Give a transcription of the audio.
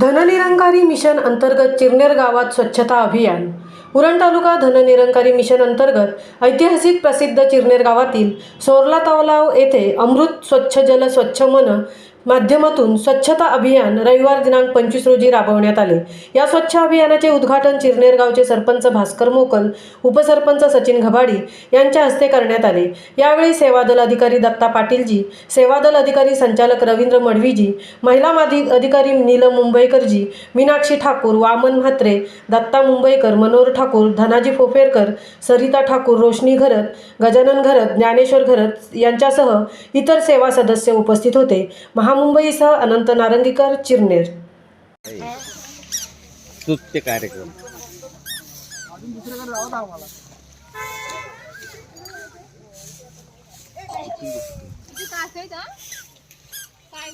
धननिरंकारी mission अंतर्गत चिरनेर गावात स्वच्छता अभियान. उरण तालुका धननिरंकारी मिशन अंतर्गत ऐतिहासिक प्रसिद्ध चिरनेर गावातील सोरला तलाव येथे अमृत स्वच्छ जल स्वच्छ मन माध्यमातून स्वच्छता अभियान रविवार दिनांक 25 रोजी राबवण्यात आले. या स्वच्छ अभियानाचे उद्घाटन चिरनेर गावचे सरपंच भास्कर मोकल, उपसरपंच सचिन घबाडी यांच्या हस्ते करण्यात आले. यावेळी सेवादल अधिकारी दत्ता पाटीलजी, सेवादल अधिकारी संचालक रवींद्र मडवीजी, महिला अधिकारी नीलम मुंबईकरजी, मीनाक्षी ठाकूर, वामन म्हात्रे, दत्ता मुंबईकर, मनोहर ठाकूर, धनाजी फोफेरकर, सरिता ठाकूर, रोशनी घरत, गजानन घरत, ज्ञानेश्वर घरत यांच्यासह इतर सेवा सदस्य उपस्थित होते. मुंबईसह अनंत नारंगीकर, चिरनेर. स्तुत्य कार्यक्रम काय